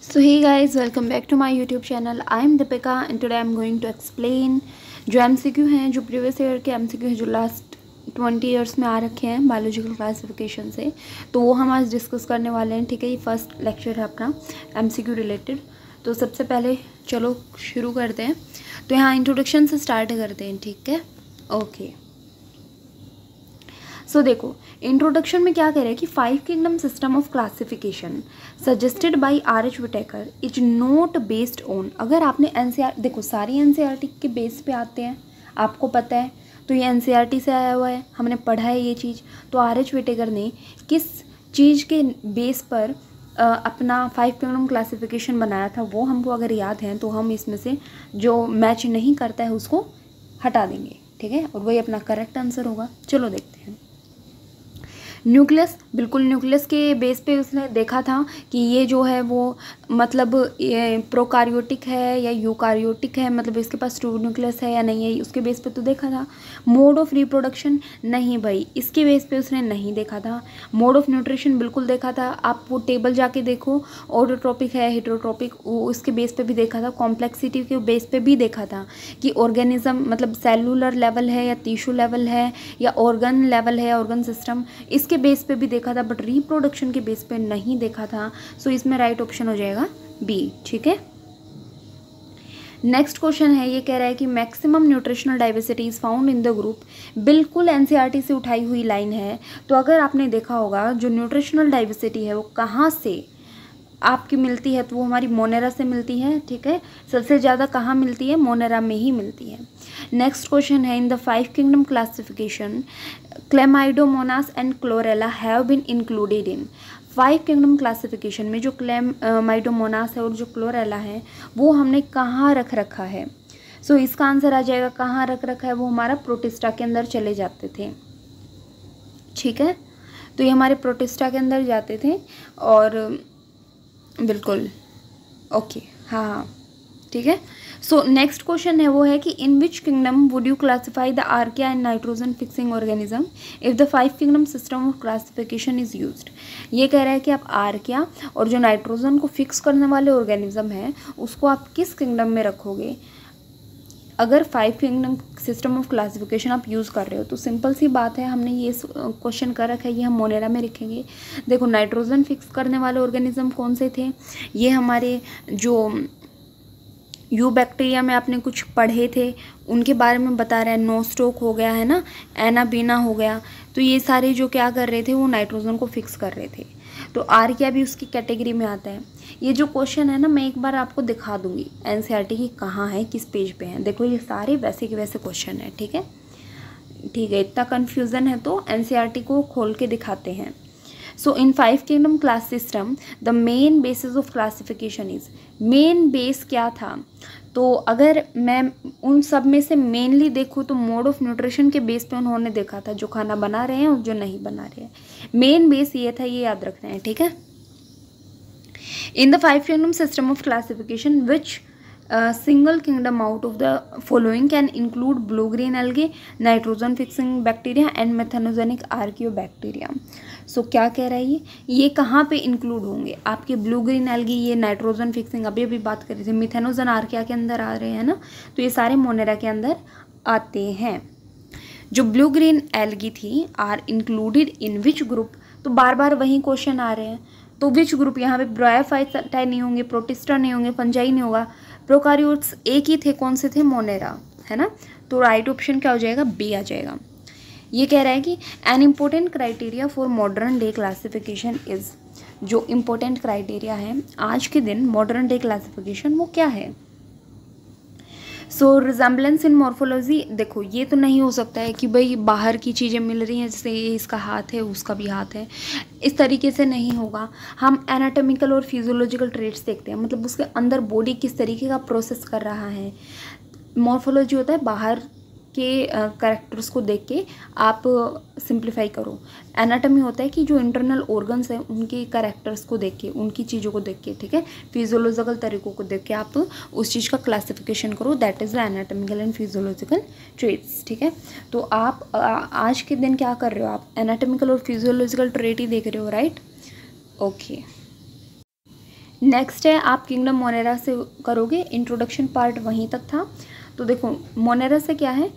So hey guys, welcome back to my YouTube channel. I am Deepika and today I am going to explain जो MCQ हैं, जो previous year के MCQ हैं, जो last 20 years में आ रखे हैं बायोलॉजिकल क्लासिफिकेशन से, तो वो हम आज डिस्कस करने वाले हैं। ठीक है, ये फर्स्ट लेक्चर है अपना MCQ रिलेटेड। तो सबसे पहले चलो शुरू करते हैं। तो यहाँ इंट्रोडक्शन से स्टार्ट करते हैं। ठीक है, ओके। सो देखो, इंट्रोडक्शन में क्या कह रहे हैं कि 5 kingdom system of classification suggested by R.H. Whittaker is not based on. अगर आपने NCERT देखो, सारी NCERT के बेस पे आते हैं, आपको पता है। तो ये NCERT से आया हुआ है, हमने पढ़ा है ये चीज़। तो R.H. विटेकर ने किस चीज़ के बेस पर अपना 5 किंगडम क्लासिफिकेशन बनाया था, वो हमको अगर याद है तो हम इसमें से जो मैच नहीं करता है उसको हटा देंगे। ठीक है, और वही अपना करेक्ट आंसर होगा। चलो देखते हैं। न्यूक्लियस, बिल्कुल न्यूक्लियस के बेस पे उसने देखा था कि ये जो है वो मतलब ये प्रोकारियोटिक है या यूकारियोटिक है, मतलब इसके पास 2 न्यूक्लियस है या नहीं है, उसके बेस पे तो देखा था। मोड ऑफ रिप्रोडक्शन नहीं भाई, इसके बेस पे उसने नहीं देखा था। मोड ऑफ न्यूट्रिशन बिल्कुल देखा था। आप वो टेबल जाके देखो, ऑटोट्रोपिक है, हेटेरोट्रोपिक, उसके बेस पे भी देखा था। कॉम्प्लेक्सिटी के बेस पे भी देखा था कि ऑर्गेनिज्म मतलब सेलुलर लेवल है या टिश्यू लेवल है या ऑर्गन लेवल है, ऑर्गन सिस्टम, इसके बेस पे भी देखा था। बट रिप्रोडक्शन के बेस पे नहीं देखा था। सो इसमें राइट ऑप्शन हो जाएगा बी। ठीक है, नेक्स्ट क्वेश्चन है, ये कह रहा है कि maximum nutritional diversity is found in the group. बिल्कुल NCERT से उठाई हुई लाइन है। तो अगर आपने देखा होगा जो न्यूट्रिशनल डाइवर्सिटी है वो कहाँ से आपकी मिलती है, तो वो हमारी मोनेरा से मिलती है। ठीक है, सबसे ज़्यादा कहाँ मिलती है, मोनेरा में ही मिलती है। नेक्स्ट क्वेश्चन है, in the 5 kingdom classification chlamydomonas and chlorella have been included in. 5 kingdom classification में जो क्लेमाइडोमोनास है और जो क्लोरेला है वो हमने कहाँ रख रखा है। सो इसका आंसर आ जाएगा कहाँ रख रखा है, वो हमारा प्रोटिस्टा के अंदर चले जाते थे। ठीक है, तो ये हमारे प्रोटिस्टा के अंदर जाते थे और बिल्कुल ओके, हाँ ठीक है। सो नेक्स्ट क्वेश्चन है वो है कि in which kingdom would you classify the archaea and nitrogen fixing organism if the 5 kingdom system of classification is used. ये कह रहा है कि आप आर्किया और जो नाइट्रोजन को फिक्स करने वाले ऑर्गेनिज्म है उसको आप किस किंगडम में रखोगे अगर 5 किंगडम सिस्टम ऑफ क्लासिफिकेशन आप यूज़ कर रहे हो। तो सिंपल सी बात है, हमने ये क्वेश्चन कर रखा है, ये हम मोनेरा में रखेंगे। देखो, नाइट्रोजन फिक्स करने वाले ऑर्गेनिज्म कौन से थे, ये हमारे जो यू बैक्टीरिया में आपने कुछ पढ़े थे उनके बारे में बता रहा है। नोस्टोक हो गया है ना, एनाबीना हो गया, तो ये सारे जो क्या कर रहे थे वो नाइट्रोजन को फिक्स कर रहे थे। तो आर्किया भी उसकी कैटेगरी में आता है। ये जो क्वेश्चन है ना, मैं एक बार आपको दिखा दूंगी NCERT की कहाँ है, किस पेज पे है। देखो, ये सारे वैसे के वैसे क्वेश्चन है। ठीक है, ठीक है, इतना कन्फ्यूज़न है तो NCERT को खोल के दिखाते हैं। सो इन 5 kingdom class system the main basis of classification is. Main base क्या था, तो अगर मैं उन सब में से मेनली देखूँ तो मोड ऑफ न्यूट्रिशन के बेस पे उन्होंने देखा था, जो खाना बना रहे हैं और जो नहीं बना रहे हैं। मेन बेस ये था, ये याद रखना है। ठीक है, in the 5 kingdom system of classification which single kingdom out of the following can include blue green algae, nitrogen fixing bacteria and methanogenic archaeobacteria। सो क्या कह रहा है ये कहाँ पे इंक्लूड होंगे आपके ब्लू ग्रीन एल्गी, ये नाइट्रोजन फिक्सिंग अभी बात कर रहे थे, मिथेनोजन आर्किया के अंदर आ रहे हैं ना, तो ये सारे मोनेरा के अंदर आते हैं। जो ब्लू ग्रीन एल्गी थी are included in which group, तो बार बार वही क्वेश्चन आ रहे हैं। तो विच ग्रुप, यहाँ पे ब्रायोफाइटाई नहीं होंगे, प्रोटिस्टा नहीं होंगे, फंजाई नहीं होगा, प्रोकारियोट्स एक ही थे, कौन से थे, मोनेरा, है ना। तो राइट ऑप्शन क्या हो जाएगा, बी आ जाएगा। ये कह रहा है कि an important criteria for modern day classification is. जो इम्पोर्टेंट क्राइटेरिया है आज के दिन मॉडर्न डे क्लासिफिकेशन, वो क्या है। सो रिजेम्बलेंस इन मॉर्फोलॉजी, देखो ये तो नहीं हो सकता है कि भाई बाहर की चीज़ें मिल रही हैं, जैसे इसका हाथ है उसका भी हाथ है, इस तरीके से नहीं होगा। हम एनाटॉमिकल और फिजियोलॉजिकल ट्रेट्स देखते हैं, मतलब उसके अंदर बॉडी किस तरीके का प्रोसेस कर रहा है। मॉर्फोलॉजी होता है बाहर के कैरेक्टर्स को देख के आप सिंप्लीफाई करो। एनाटॉमी होता है कि जो इंटरनल ऑर्गन्स हैं उनके कैरेक्टर्स को देख के, उनकी चीज़ों को देख के, ठीक है, फिजियोलॉजिकल तरीक़ों को देख के आप उस चीज़ का क्लासिफिकेशन करो। That is the anatomical and physiological traits. ठीक है, तो आप आज के दिन क्या कर रहे हो, आप एनाटॉमिकल और फिजियोलॉजिकल ट्रेट ही देख रहे हो, राइट। ओके, नेक्स्ट है आप किंगडम मोनेरा से करोगे, इंट्रोडक्शन पार्ट वहीं तक था। तो देखो मोनेरा से क्या है,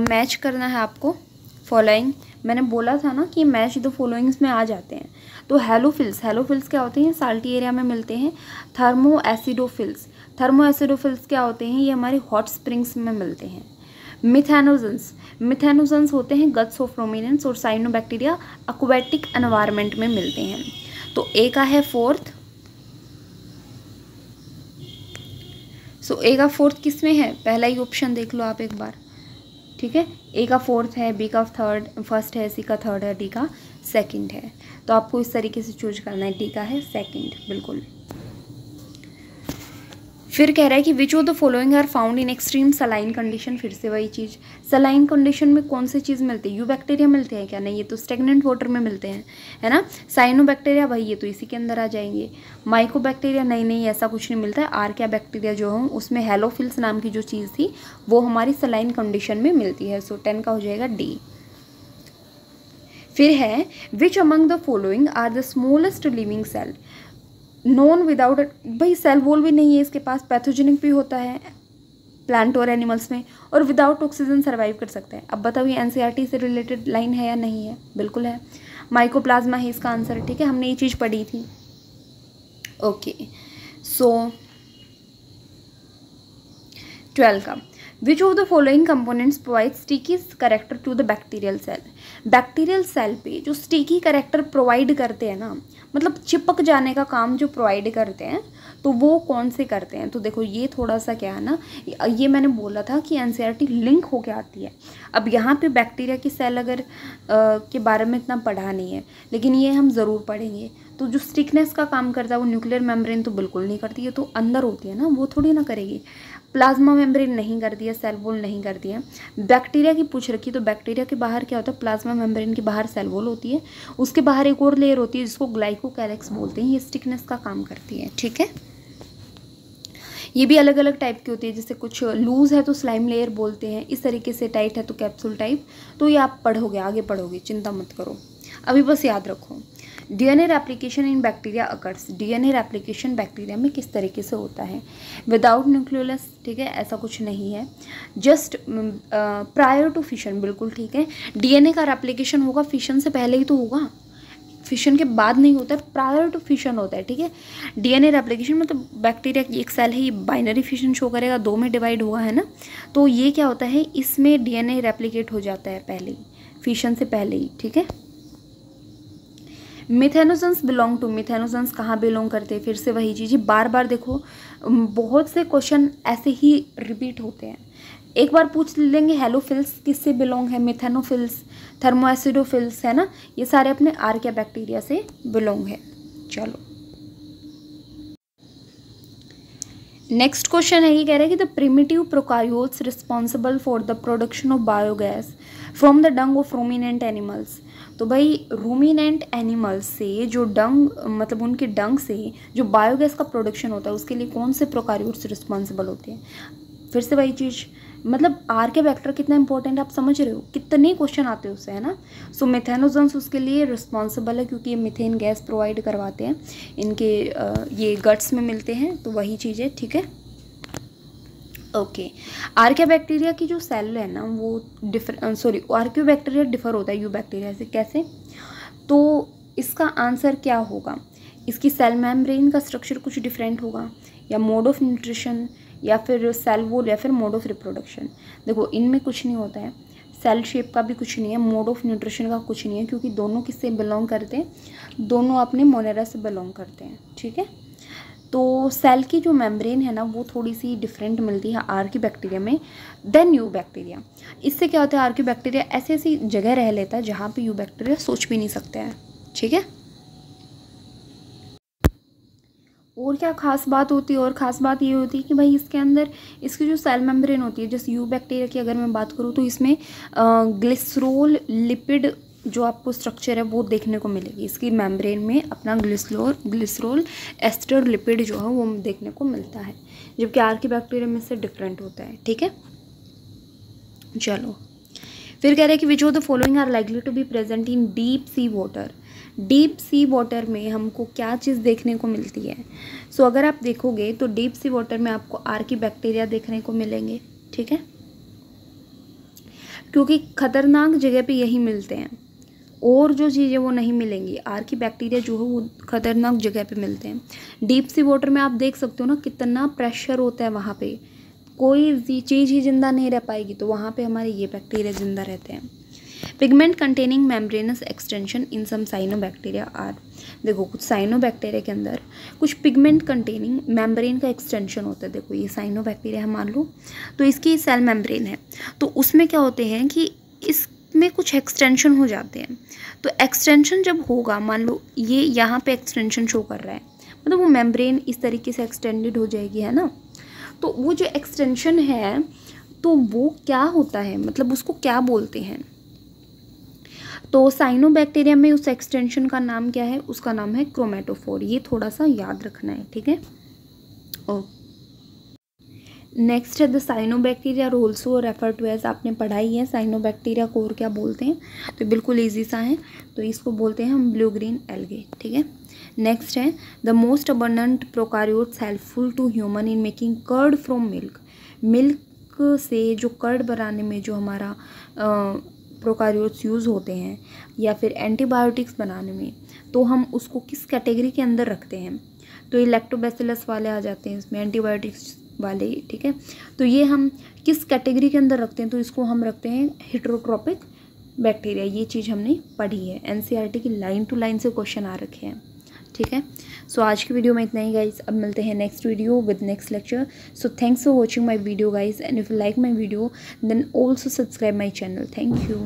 मैच करना है आपको फॉलोइंग। मैंने बोला था ना कि मैच द फॉलोइंग्स में आ जाते हैं। तो हेलोफिल्स, हेलोफिल्स क्या होते हैं, साल्टी एरिया में मिलते हैं। थर्मो एसिडोफिल्स, थर्मो एसिडोफिल्स क्या होते हैं, ये हमारे हॉट स्प्रिंग्स में मिलते हैं। मिथेनोजेंस, मिथेनोजेंस होते हैं गट्स ऑफ रोमिनेंट्स और साइनोबैक्टीरिया एक्वेटिक एनवायरनमेंट में मिलते हैं। तो ए का है फोर्थ, सो ए का फोर्थ किस में है, पहला ही ऑप्शन देख लो आप एक बार, ठीक है। ए का फोर्थ है, बी का फर्स्ट है, सी का थर्ड है, डी का सेकंड है। तो आपको इस तरीके से चूज करना है, डी का है सेकंड, बिल्कुल। फिर कह रहा है कि which of the following are found in extreme saline condition, फिर से वही चीज़, सलाइन कंडीशन में कौन सी चीज़ मिलती है, यू बैक्टीरिया मिलते हैं क्या, नहीं ये तो स्टेगनेंट वाटर में मिलते हैं, है ना। साइनोबैक्टीरिया भाई ये तो इसी के अंदर आ जाएंगे। माइकोबैक्टीरिया नहीं ऐसा कुछ नहीं मिलता है। आर्किया बैक्टीरिया जो है उसमें हेलोफिल्स नाम की जो चीज़ थी वो हमारी सलाइन कंडीशन में मिलती है। सो 10 का हो जाएगा डी। फिर है which among the following are the smallest living cell known without, भाई सेल वॉल भी नहीं है इसके पास, पैथोजेनिक भी होता है प्लांट और एनिमल्स में, और विदाउट ऑक्सीजन सर्वाइव कर सकता है। अब बताओ ये एनसीईआरटी से रिलेटेड लाइन है या नहीं है, बिल्कुल है, माइकोप्लाज्मा है इसका आंसर, ठीक है, हमने ये चीज़ पढ़ी थी। ओके सो 12 का which of the following components provide sticky character to the bacterial cell, bacterial cell पे जो स्टिकी करेक्टर प्रोवाइड करते हैं ना, मतलब चिपक जाने का काम जो प्रोवाइड करते हैं, तो वो कौन से करते हैं। तो देखो ये थोड़ा सा क्या है ना, ये मैंने बोला था कि एनसीईआरटी लिंक होके आती है। अब यहाँ पे बैक्टीरिया की सेल अगर के बारे में इतना पढ़ा नहीं है, लेकिन ये हम ज़रूर पढ़ेंगे। तो जो स्टिकनेस का काम करता है वो न्यूक्लियर मेम्ब्रेन तो बिल्कुल नहीं करती है, तो अंदर होती है ना, वो थोड़ी ना करेगी। प्लाज्मा मेम्ब्रेन नहीं करती है, सेल वॉल नहीं करती है। बैक्टीरिया की पूछ रखी, तो बैक्टीरिया के बाहर क्या होता है, प्लाज्मा मेम्ब्रेन के बाहर सेल वॉल होती है, उसके बाहर एक और लेयर होती है जिसको ग्लाइकोकैलिक्स बोलते हैं, ये स्टिकनेस का काम करती है, ठीक है। ये भी अलग अलग टाइप की होती है, जैसे कुछ लूज है तो स्लाइम लेयर बोलते हैं, इस तरीके से टाइट है तो कैप्सूल टाइप। तो ये आप पढ़ोगे, आगे पढ़ोगे, चिंता मत करो, अभी बस याद रखो। डीएनए रेप्लिकेशन इन bacteria occurs, DNA replication bacteria में किस तरीके से होता है, विदाउट न्यूक्लियोलस, ठीक है, ऐसा कुछ नहीं है। जस्ट प्रायर टू फिशन, बिल्कुल ठीक है। डीएनए का रेप्लिकेशन होगा फिशन से पहले ही तो होगा, फिशन के बाद नहीं होता है, प्रायर टू फिशन होता है, ठीक है। डीएनए रेप्लिकेशन मतलब बैक्टीरिया की एक सेल है, ये बाइनरी फिशन शो करेगा, 2 में डिवाइड हुआ है ना, तो ये क्या होता है, इसमें डीएनए रेप्लिकेट हो जाता है पहले ही, फिशन से पहले ही, ठीक है। मिथेनोजेंस बिलोंग टू, मिथेनोजेंस कहाँ बिलोंग करते हैं, फिर से वही चीज़, बार बार देखो बहुत से क्वेश्चन ऐसे ही रिपीट होते हैं। एक बार पूछ लेंगे हेलोफिल्स किससे बिलोंग है, मिथेनोफिल्स, थर्मोएसिडोफिल्स, है ना, ये सारे अपने आर्किया बैक्टीरिया से बिलोंग है। चलो नेक्स्ट क्वेश्चन है, ये कह रहा है कि the primitive prokaryotes responsible for the production of biogas from the Dang of ruminant animals. तो भाई रूमिनेंट एनिमल्स से जो डंग, मतलब उनके डंग से जो बायोगैस का प्रोडक्शन होता है, उसके लिए कौन से प्रोकार्योट्स रिस्पॉन्सिबल होते हैं। फिर से वही चीज़, मतलब आर्किया बैक्टीरिया कितना इंपॉर्टेंट आप समझ रहे हो, कितने क्वेश्चन आते हैं उससे, है ना। सो मिथेनोजेंस उसके लिए रिस्पॉन्सिबल है क्योंकि ये मिथेन गैस प्रोवाइड करवाते हैं, इनके ये गट्स में मिलते हैं, तो वही चीज़ है, ठीक है। ओके आर्किया बैक्टीरिया की जो सेल है ना वो आर्कियो बैक्टीरिया डिफर होता है यू बैक्टीरिया से, कैसे, तो इसका आंसर क्या होगा, इसकी सेल मेम्ब्रेन का स्ट्रक्चर कुछ डिफरेंट होगा, या मोड ऑफ न्यूट्रिशन, या फिर सेल वॉल, या फिर मोड ऑफ रिप्रोडक्शन। देखो इनमें कुछ नहीं होता है, सेल शेप का भी कुछ नहीं है, मोड ऑफ न्यूट्रिशन का कुछ नहीं है, क्योंकि दोनों किससे बिलोंग करते हैं, दोनों अपने मोनेरा से बिलोंग करते हैं, ठीक है। तो सेल की जो मेम्ब्रेन है ना वो थोड़ी सी डिफरेंट मिलती है आर्कियो बैक्टीरिया में देन यू बैक्टीरिया। इससे क्या होता है, आर्कियो बैक्टीरिया ऐसी ऐसी जगह रह लेता है जहाँ पे यू बैक्टीरिया सोच भी नहीं सकते हैं, ठीक है। और क्या खास बात होती है, और ख़ास बात ये होती है कि भाई इसके अंदर इसकी जो सेल मेम्ब्रेन होती है, जैसे यू बैक्टीरिया की अगर मैं बात करूँ तो इसमें ग्लिसरोल लिपिड जो आपको स्ट्रक्चर है वो देखने को मिलेगी, इसकी मेम्ब्रेन में अपना ग्लिसरोल एस्टर लिपिड जो है वो देखने को मिलता है, जबकि आर्कियो बैक्टीरिया में से डिफरेंट होता है, ठीक है। चलो फिर कह रहे हैं कि which of the following are likely to be present in deep sea water, deep sea water में हमको क्या चीज़ देखने को मिलती है? सो अगर आप देखोगे तो डीप सी वाटर में आपको आर्की बैक्टीरिया देखने को मिलेंगे, ठीक है, क्योंकि खतरनाक जगह पे यही मिलते हैं, और जो चीज़ें वो नहीं मिलेंगी। आर्की बैक्टीरिया जो है वो खतरनाक जगह पे मिलते हैं। डीप सी वाटर में आप देख सकते हो ना कितना प्रेशर होता है, वहाँ पे कोई चीज़ ही जिंदा नहीं रह पाएगी, तो वहाँ पे हमारे ये बैक्टीरिया जिंदा रहते हैं। Pigment containing membranous extension in some cyanobacteria are, देखो कुछ साइनोबैक्टीरिया के अंदर कुछ पिगमेंट कंटेनिंग मेम्ब्रेन का एक्सटेंशन होता है। देखो ये साइनोबैक्टीरिया है मान लो, तो इसकी सेल मेम्ब्रेन है, तो उसमें क्या होते हैं कि इसमें कुछ एक्सटेंशन हो जाते हैं। तो एक्सटेंशन जब होगा, मान लो ये यहाँ पे एक्सटेंशन शो कर रहा है, मतलब वो मेम्ब्रेन इस तरीके से एक्सटेंडेड हो जाएगी, है ना। तो वो जो एक्सटेंशन है तो वो क्या होता है, मतलब उसको क्या बोलते हैं? तो साइनोबैक्टीरिया में उस एक्सटेंशन का नाम क्या है? उसका नाम है क्रोमेटोफोर। ये थोड़ा सा याद रखना है, ठीक है। नेक्स्ट है the cyanobacteria also refer to as, आपने पढ़ाई है साइनोबैक्टीरिया को और क्या बोलते हैं, तो बिल्कुल ईजी सा है, तो इसको बोलते हैं हम ब्लू ग्रीन एल्गे, ठीक है। नेक्स्ट है the most abundant prokaryotes helpful to human in making curd from milk, milk से जो कर्ड बनाने में जो हमारा प्रोकार्योट्स यूज़ होते हैं, या फिर एंटीबायोटिक्स बनाने में, तो हम उसको किस कैटेगरी के अंदर रखते हैं? तो ये लैक्टोबैसिलस वाले आ जाते हैं इसमें, एंटीबायोटिक्स वाले, ठीक है। तो ये हम किस कैटेगरी के अंदर रखते हैं? तो इसको हम रखते हैं हेटेरोट्रोपिक बैक्टीरिया। ये चीज़ हमने पढ़ी है, एनसीईआरटी की लाइन टू लाइन से क्वेश्चन आ रखे हैं, ठीक है। सो आज की वीडियो में इतना ही गाइज, अब मिलते हैं next video with next lecture. So thanks for watching my video guys, and if you like my video then also subscribe my channel. Thank you.